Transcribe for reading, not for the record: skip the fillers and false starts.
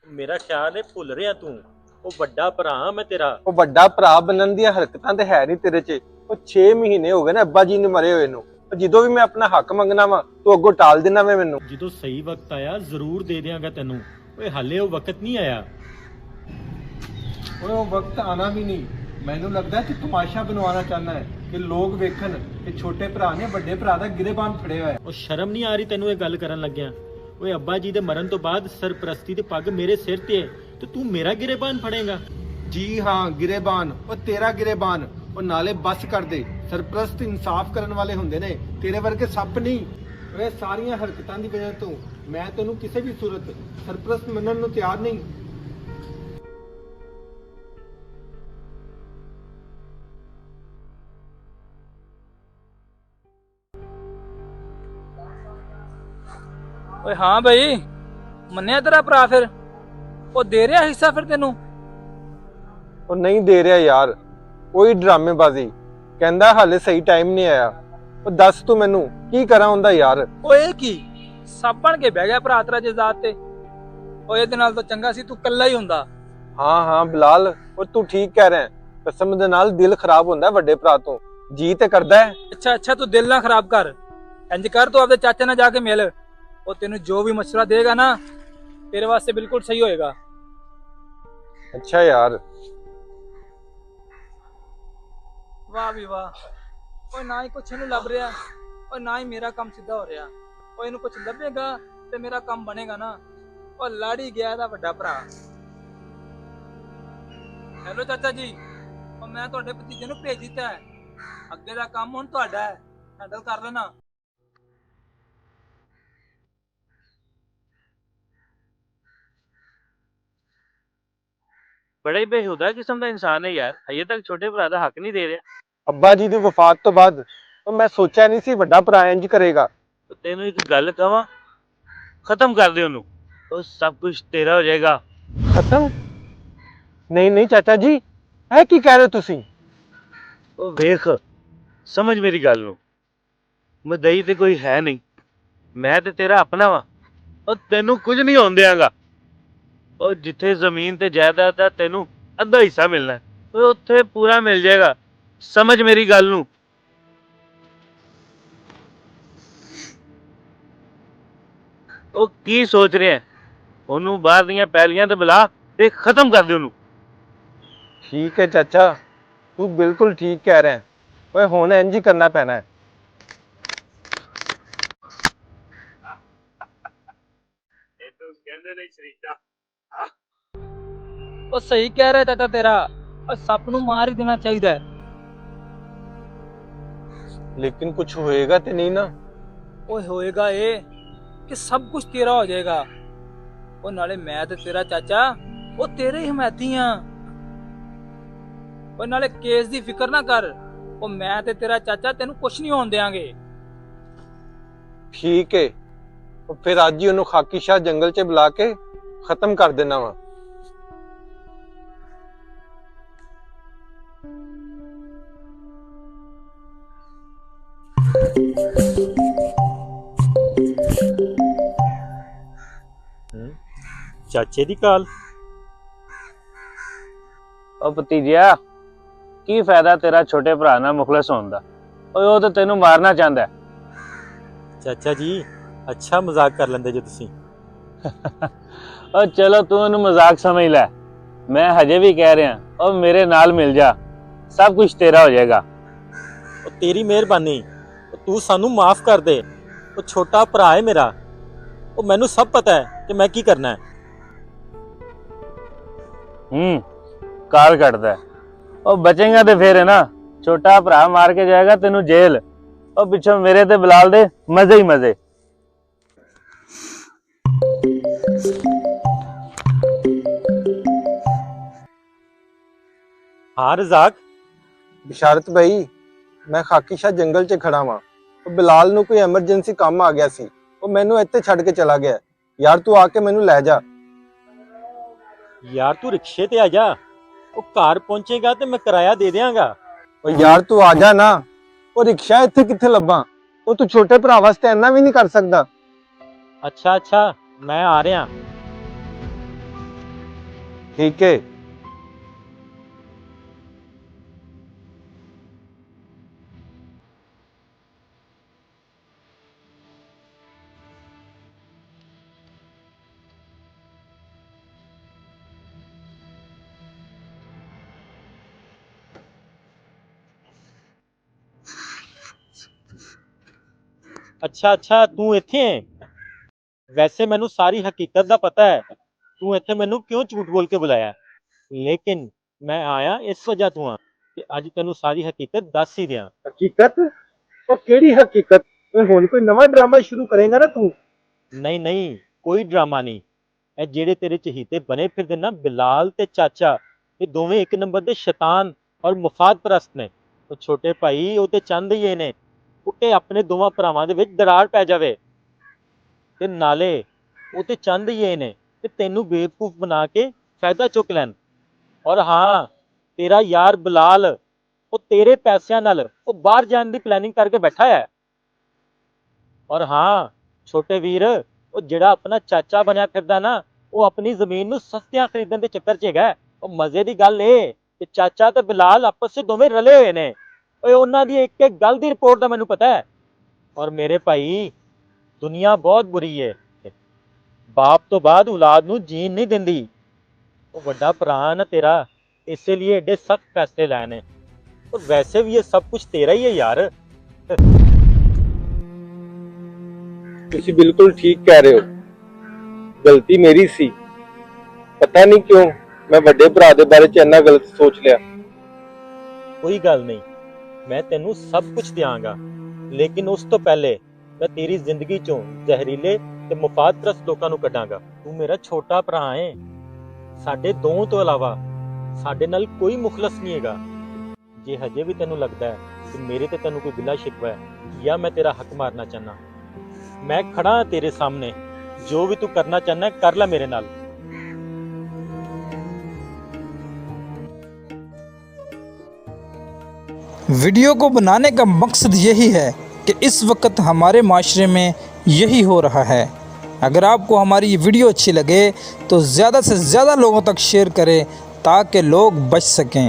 ਮੇਰਾ ਖਿਆਲ ਹੈ ਭੁੱਲ ਰਿਹਾ ਤੂੰ। ਉਹ ਵੱਡਾ ਭਰਾ ਮੈਂ ਤੇਰਾ। ਉਹ ਵੱਡਾ ਭਰਾ ਬਣਨ ਦੀਆਂ ਹਰਕਤਾਂ ਤੇ ਹੈ ਨਹੀਂ ਤੇਰੇ 'ਚ। ਉਹ 6 ਮਹੀਨੇ ਹੋ ਗਏ ਨੇ ਅੱਬਾ ਜੀ ਨੂੰ ਮਰੇ ਹੋਏ ਨੂੰ। ਜਦੋਂ ਵੀ ਮੈਂ ਆਪਣਾ ਹੱਕ ਮੰਗਣਾ ਵਾ ਤੂੰ ਅੱਗੋਂ ਟਾਲ ਦੇਣਾ ਵੇ ਮੈਨੂੰ। ਜਦੋਂ ਸਹੀ ਵਕਤ ਆਇਆ ਜ਼ਰੂਰ ਦੇ ਦਿਆਂਗਾ ਤੈਨੂੰ। ਓਏ ਹਾਲੇ ਉਹ ਵਕਤ ਨਹੀਂ ਆਇਆ। ਓਏ ਉਹ ਵਕਤ ਆਣਾ ਵੀ ਨਹੀਂ। ਮੈਨੂੰ ਲੱਗਦਾ ਕਿ ਤਮਾਸ਼ਾ ਬਣਵਾਉਣਾ ਚਾਹੁੰਦਾ ਹੈ ਕਿ ਲੋਕ ਵੇਖਣ ਕਿ ਛੋਟੇ ਭਰਾ ਨੇ ਵੱਡੇ ਭਰਾ ਦਾ ਗਿਰੇਬਾਨ ਫੜਿਆ ਹੋਇਆ। ਉਹ ਸ਼ਰਮ ਨਹੀਂ ਆ ਰਹੀ ਤੈਨੂੰ ਇਹ ਗੱਲ ਕਰਨ ਲੱਗਿਆ? ਓਏ ਅੱਬਾ ਜੀ ਦੇ ਮਰਨ ਤੋਂ ਬਾਅਦ ਸਰਪ੍ਰਸਤੀ ਤੇ ਪੱਗ ਮੇਰੇ ਸਿਰ ਤੇ ਹੈ ਤੇ ਤੂੰ ਮੇਰਾ ਗਿਰੇਬਾਨ ਫੜੇਗਾ? ਜੀ ਹਾਂ, ਗਿਰੇਬਾਨ। ਉਹ ਤੇਰਾ ਗਿਰੇਬਾਨ। ਉਹ ਨਾਲੇ ਬੱਸ ਕਰ ਦੇ। ਸਰਪ੍ਰਸਤ ਇਨਸਾਫ ਕਰਨ ਵਾਲੇ ਹੁੰਦੇ ਨੇ, ਤੇਰੇ ਵਰਗੇ ਸੱਪ ਨਹੀਂ। ਓਏ ਸਾਰੀਆਂ ਹਰਕਤਾਂ ਦੀ ਵਜ੍ਹਾ ਤੋਂ ਮੈਂ ਤੈਨੂੰ ਕਿਸੇ ਵੀ ਸੂਰਤ ਸਰਪ੍ਰਸਤ ਮੰਨਣ ਨੂੰ ਤਿਆਰ ਨਹੀਂ। ਓਏ ਹਾਂ ਬਈ, ਮੰਨਿਆ ਤੇਰਾ ਭਰਾ ਫਿਰ? ਉਹ ਦੇ ਰਿਹਾ ਹਿੱਸਾ ਫਿਰ ਤੈਨੂੰ? ਉਹ ਨਹੀਂ ਦੇ ਰਿਹਾ ਯਾਰ, ਕੋਈ ਡਰਾਮੇਬਾਜ਼ੀ। ਕਹਿੰਦਾ ਹਾਲੇ ਸਹੀ ਟਾਈਮ ਨਹੀਂ ਆਇਆ। ਉਹ ਦੱਸ ਤੂੰ ਮੈਨੂੰ ਕੀ ਕਰਾਂ ਹੁੰਦਾ ਯਾਰ। ਓਏ ਕੀ ਸੱਪ ਬਣ ਕੇ ਬਹਿ ਗਿਆ ਭਰਾ ਤੇਰਾ ਜਜ਼ਾਤ ਤੇ? ਓਏ ਇਹਦੇ ਨਾਲ ਤਾਂ ਚੰਗਾ ਸੀ ਤੂੰ ਕੱਲਾ ਹੀ ਹੁੰਦਾ। ਹਾਂ ਹਾਂ ਬਿਲਾਲ, ਉਹ ਤੂੰ ਠੀਕ ਕਹਿ ਰਿਹਾ। ਕਸਮ ਦੇ ਨਾਲ ਦਿਲ ਖਰਾਬ ਹੁੰਦਾ ਵੱਡੇ ਭਰਾ ਤੋਂ। ਜੀ ਤੇ ਕਰਦਾ ਹੈ। ਅੱਛਾ ਤੂੰ ਦਿਲ ਨਾ ਖਰਾਬ ਕਰ। ਇੰਜ ਕਰ, ਤੂੰ ਆਪਦੇ ਚਾਚੇ ਨਾਲ ਜਾ ਕੇ ਮਿਲ। ਉਹ ਤੈਨੂੰ ਜੋ ਵੀ ਮਸ਼ਵਰਾ ਦੇਗਾ ਨਾ ਤੇਰੇ ਵਾਸਤੇ ਬਿਲਕੁਲ ਸਹੀ ਹੋਏਗਾ। ਅੱਛਾ ਯਾਰ। ਵਾਹ ਵੀ ਵਾਹ। ਓਏ ਨਾ ਹੀ ਕੁਛ ਇਹਨੂੰ ਲੱਭ ਰਿਹਾ, ਓਏ ਨਾ ਹੀ ਮੇਰਾ ਕੰਮ ਸਿੱਧਾ ਹੋ ਰਿਹਾ। ਓਏ ਇਹਨੂੰ ਕੁਛ ਲੱਭੇਗਾ ਤੇ ਮੇਰਾ ਕੰਮ ਬਣੇਗਾ ਨਾ। ਉਹ ਲੜ ਹੀ ਗਿਆ ਇਹਦਾ ਵੱਡਾ ਭਰਾ। ਹੈਲੋ ਚਾਚਾ ਜੀ, ਉਹ ਮੈਂ ਤੁਹਾਡੇ ਭਤੀਜੇ ਨੂੰ ਭੇਜ ਦਿੱਤਾ ਹੈ। ਅੱਗੇ ਦਾ ਕੰਮ ਹੁਣ ਤੁਹਾਡਾ ਹੈ, ਹੈਂਡਲ ਕਰ ਲੈਣਾ। ਬੜਾ ਹੀ ਬੇਹੁਦਾ ਕਿਸਮ ਦਾ ਇਨਸਾਨ ਹੈ ਯਾਰ। ਹਜੇ ਤੱਕ ਛੋਟੇ ਭਰਾ ਦਾ ਹੱਕ ਨਹੀਂ ਦੇ ਰਿਹਾ। ਅੱਬਾ ਜੀ ਦੀ ਵਫਾਤ ਤੋਂ ਬਾਅਦ ਉਹ ਮੈਂ ਸੋਚਿਆ ਨਹੀਂ ਸੀ ਵੱਡਾ ਭਰਾ ਇੰਜ ਕਰੇਗਾ। ਤੈਨੂੰ ਇੱਕ ਗੱਲ ਕਹਾਂ, ਖਤਮ ਕਰ ਦੇ ਉਹਨੂੰ। ਉਹ ਸਭ ਕੁਝ ਤੇਰਾ ਹੋ ਜਾਏਗਾ। ਖਤਮ? ਨਹੀਂ ਨਹੀਂ ਚਾਚਾ ਜੀ, ਇਹ ਕੀ ਕਹਿ ਰਹੇ ਹੋ ਤੁਸੀਂ? ਉਹ ਵੇਖ, ਸਮਝ ਮੇਰੀ ਗੱਲ ਨੂੰ। ਮਦਈ ਤੇ ਕੋਈ ਹੈ ਨਹੀਂ। ਮੈਂ ਤੇ ਤੇਰਾ ਆਪਣਾ ਵਾ। ਉਹ ਤੈਨੂੰ ਕੁਝ ਨਹੀਂ ਹੋਣ ਦਿਆਂਗਾ। ਉਹ ਜਿੱਥੇ ਜ਼ਮੀਨ ਤੇ ਜਾਇਦਾਦ ਦਾ ਤੈਨੂੰ ਅੱਧਾ ਹਿੱਸਾ ਮਿਲਣਾ ਹੈ, ਉਹ ਉੱਥੇ ਪੂਰਾ ਮਿਲ ਜਾਏਗਾ। ਸਮਝ ਮੇਰੀ ਗੱਲ ਨੂੰ। ਉਹ ਕੀ ਸੋਚ ਰਿਹਾ? ਉਹਨੂੰ ਬਾਹਰ ਦੀਆਂ ਪੈਲੀਆਂ ਤੇ ਬੁਲਾ ਤੇ ਖਤਮ ਕਰ ਦੇ ਉਹਨੂੰ। ਠੀਕ ਹੈ ਚਾਚਾ, ਤੂੰ ਬਿਲਕੁਲ ਠੀਕ ਕਹਿ ਰਿਹਾ। ਓਏ ਹੁਣ ਇੰਜ ਹੀ ਕਰਨਾ ਪੈਣਾ ਹੈ। ਉਹ ਸਹੀ ਕਹਿ ਰਿਹਾ ਚਾਚਾ ਤੇਰਾ। ਉਹ ਸੱਪ ਨੂੰ ਮਾਰ ਹੀ ਦੇਣਾ ਚਾਹੀਦਾ ਹੈ। ਲੇਕਿਨ ਕੁਝ ਹੋਏਗਾ ਤੇ ਨਹੀਂ ਨਾ? ਓਏ ਹੋਏਗਾ ਇਹ ਕਿ ਸਭ ਕੁਝ ਤੇਰਾ ਹੋ ਜਾਏਗਾ। ਉਹ ਨਾਲੇ ਮੈਂ ਤੇ ਤੇਰਾ ਚਾਚਾ ਉਹ ਤੇਰੇ ਹੀ ਹਮਾਇਤੀ ਆ। ਉਹ ਨਾਲੇ ਕੇਸ ਦੀ ਫਿਕਰ ਨਾ ਕਰ। ਉਹ ਮੈਂ ਤੇ ਤੇਰਾ ਚਾਚਾ ਤੈਨੂੰ ਕੁਝ ਨਹੀਂ ਹੋਣ ਦੇਾਂਗੇ। ਠੀਕ ਹੈ, ਉਹ ਫਿਰ ਅੱਜ ਹੀ ਉਹਨੂੰ ਖਾਕੀ ਸ਼ਾਹ ਜੰਗਲ 'ਚ ਬੁਲਾ ਕੇ ਖਤਮ ਕਰ ਦੇਣਾ ਵਾ। ਚਾਚੇ ਦੀ ਕਾਲ। ਉਹ ਭਤੀਜਿਆ, ਕੀ ਫਾਇਦਾ ਤੇਰਾ ਛੋਟੇ ਭਰਾ ਨਾਲ ਮੁਖਲਸ ਹੋਣ ਦਾ? ਓਏ ਉਹ ਤਾਂ ਤੈਨੂੰ ਮਾਰਨਾ ਚਾਹੁੰਦਾ। ਚਾਚਾ ਜੀ, ਅੱਛਾ ਮਜ਼ਾਕ ਕਰ ਲੈਂਦੇ ਜੇ ਤੁਸੀਂ। ਓ ਚਲੋ ਤੂੰ ਉਹਨੂੰ ਮਜ਼ਾਕ ਸਮਝ ਲੈ। ਮੈਂ ਹਜੇ ਵੀ ਕਹਿ ਰਿਹਾ, ਉਹ ਮੇਰੇ ਨਾਲ ਮਿਲ ਜਾ, ਸਭ ਕੁਝ ਤੇਰਾ ਹੋ ਜਾਏਗਾ। ਉਹ ਤੇਰੀ ਮਿਹਰਬਾਨੀ। ਤੂੰ ਸਾਨੂੰ ਮਾਫ ਕਰ ਦੇ। ਉਹ ਛੋਟਾ ਭਰਾ ਹੈ ਮੇਰਾ। ਉਹ ਮੈਨੂੰ ਸਭ ਪਤਾ ਹੈ ਕਿ ਮੈਂ ਕੀ ਕਰਨਾ ਹੈ। ਕਾਲ ਕੱਢਦਾ। ਉਹ ਬਚੇਗਾ ਤੇ ਫੇਰ ਹੈ ਨਾ। ਛੋਟਾ ਭਰਾ ਮਾਰ ਕੇ ਜਾਏਗਾ ਤੈਨੂੰ ਜੇਲ੍ਹ। ਉਹ ਪਿੱਛੋਂ ਮੇਰੇ ਤੇ ਬਿਲਾਲ ਦੇ ਮਜ਼ੇ ਹੀ ਮਜ਼ੇ। ਹਾਂ ਰਜ਼ਾਕ। ਬਿਸ਼ਾਰਤ ਭਾਈ, ਮੈਂ ਖਾਕੀ ਸ਼ਾਹ ਜੰਗਲ 'ਚ ਖੜਾ ਵਾਂ। ਉਹ ਬਿਲਾਲ ਨੂੰ ਕੋਈ ਐਮਰਜੈਂਸੀ ਕੰਮ ਆ ਗਿਆ ਸੀ। ਉਹ ਮੈਨੂੰ ਇੱਥੇ ਛੱਡ ਕੇ ਚਲਾ ਗਿਆ। ਯਾਰ ਤੂੰ ਆ ਕੇ ਮੈਨੂੰ ਲੈ ਜਾ। ਯਾਰ ਤੂੰ ਰਿਕਸ਼ੇ ਤੇ ਆ ਜਾ। ਉਹ ਘਰ ਪਹੁੰਚੇਗਾ ਤੇ ਮੈਂ ਕਿਰਾਇਆ ਦੇ ਦਿਆਂਗਾ। ਉਹ ਯਾਰ ਤੂੰ ਆ ਜਾ ਨਾ। ਉਹ ਰਿਕਸ਼ਾ ਇੱਥੇ ਕਿੱਥੇ ਲੱਭਾਂ? ਉਹ ਤੂੰ ਛੋਟੇ ਭਰਾ ਵਾਸਤੇ ਇੰਨਾ ਵੀ ਨਹੀਂ ਕਰ ਸਕਦਾ? ਅੱਛਾ ਮੈਂ ਆ ਰਿਹਾ। ठीक है। ਅੱਛਾ ਅੱਛਾ, ਤੂੰ ਇੱਥੇ ਹੈ। ਵੈਸੇ ਮੈਨੂੰ ਸਾਰੀ ਹਕੀਕਤ ਦਾ ਪਤਾ ਹੈ। ਤੂੰ ਇੱਥੇ ਮੈਨੂੰ ਕਿਉਂ ਝੂਠ ਬੋਲ ਕੇ ਬੁਲਾਇਆ, ਲੇਕਿਨ ਮੈਂ ਆਇਆ ਇਸ ਵਜ੍ਹਾ ਤੋਂ ਆ ਕਿ ਅੱਜ ਤੈਨੂੰ ਸਾਰੀ ਹਕੀਕਤ ਦੱਸ ਹੀ ਦਿਆਂ। हकीकत? और केड़ी हकीकत? हुण कोई नवा ड्रामा शुरू करेगा ना तू? ਨਹੀਂ ਨਹੀਂ, ਕੋਈ ਡਰਾਮਾ ਨਹੀਂ। ਇਹ ਜਿਹੜੇ ਤੇਰੇ ਚਹੀਤੇ ਬਣੇ ਫਿਰਦੇ ਨਾ ਬਿਲਾਲ ਤੇ ਚਾਚਾ, ਇਹ ਦੋਵੇਂ ਇੱਕ ਨੰਬਰ ਦੇ ਸ਼ੈਤਾਨ ਔਰ ਮੁਫਾਦ ਪ੍ਰਸਤ ਨੇ। ਉਹ ਛੋਟੇ ਭਾਈ ਉਹ ਤੇ ਚਾਹੁੰਦੇ ਹੀ ਇਹ ਨੇ ਕਿ ਆਪਣੇ ਦੋਵਾਂ ਭਰਾਵਾਂ ਦੇ ਵਿੱਚ ਦਰਾਰ ਪੈ ਜਾਵੇ, ਤੇ ਨਾਲੇ ਉਹ ਤੇ ਚਾਹੁੰਦੇ ਹੀ ਇਹ ਨੇ ਕਿ ਤੈਨੂੰ ਬੇਵਕੂਫ ਬਣਾ ਕੇ ਫਾਇਦਾ ਚੁੱਕ ਲੈਣ। ਔਰ ਹਾਂ, ਤੇਰਾ ਯਾਰ ਬਿਲਾਲ ਉਹ ਤੇਰੇ ਪੈਸਿਆਂ ਨਾਲ ਉਹ ਬਾਹਰ ਜਾਣ ਦੀ ਪਲੈਨਿੰਗ ਕਰਕੇ ਬੈਠਾ ਹੈ। ਔਰ ਹਾਂ ਛੋਟੇ ਵੀਰ, ਉਹ ਜਿਹੜਾ ਆਪਣਾ ਚਾਚਾ ਬਣਿਆ ਫਿਰਦਾ ਨਾ, ਉਹ ਆਪਣੀ ਜ਼ਮੀਨ ਨੂੰ ਸਸਤੀਆਂ ਖਰੀਦਣ ਦੇ ਚੱਕਰ 'ਚ ਹੈਗਾ। ਉਹ ਮਜ਼ੇ ਦੀ ਗੱਲ ਇਹ ਕਿ ਚਾਚਾ ਤੇ ਬਿਲਾਲ ਆਪਸ 'ਚ ਦੋਵੇਂ ਰਲੇ ਹੋਏ ਨੇ। ਓਏ ਉਹਨਾਂ ਦੀ ਇੱਕ ਇੱਕ ਗੱਲ ਦੀ ਰਿਪੋਰਟ ਦਾ ਮੈਨੂੰ ਪਤਾ ਹੈ। ਔਰ ਮੇਰੇ ਭਾਈ, ਦੁਨੀਆ ਬਹੁਤ ਬੁਰੀ ਹੈ। ਬਾਪ ਤੋਂ ਬਾਅਦ ਔਲਾਦ ਨੂੰ ਜੀਣ ਨਹੀਂ ਦਿੰਦੀ। ਉਹ ਵੱਡਾ ਭਰਾ ਨਾ ਤੇਰਾ, ਇਸੇ ਲਈ ਏਡੇ ਸਖਤ ਫੈਸਲੇ ਲਏ ਨੇ। और वैसे भी ये सब कुछ तेरा ही है यार। ਤੁਸੀਂ ਬਿਲਕੁਲ ਠੀਕ ਕਹਿ ਰਹੇ ਹੋ। ਗਲਤੀ ਮੇਰੀ ਸੀ। ਪਤਾ ਨਹੀਂ ਕਿਉਂ ਮੈਂ ਵੱਡੇ ਭਰਾ ਦੇ ਬਾਰੇ 'ਚ ਇੰਨਾ ਗਲਤ ਸੋਚ ਲਿਆ। कोई गल नहीं, मैं तेनू सब कुछ दियांगा, लेकिन उस तो पहले मैं तेरी जिंदगी चों जहरीले ते मुफाद प्रस्त लोकां नू कढांगा। तू मेरा छोटा भरा है, साडे दो तो इलावा साडे नाल कोई मुखलस नहीं हैगा। जे हजे भी तेनू लगता है कि मेरे ते तेनू कोई गिला शिकवा है या मैं तेरा हक मारना चाहना, मैं खड़ा हाँ तेरे सामने। जो भी तू करना चाहना है कर ला मेरे नाल। वीडियो को बनाने का मकसद यही है कि इस वक्त हमारे माशरे में यही हो रहा है। अगर आपको हमारी ये वीडियो अच्छी लगे तो ज़्यादा से ज़्यादा लोगों तक शेयर करें ताकि लोग बच सकें।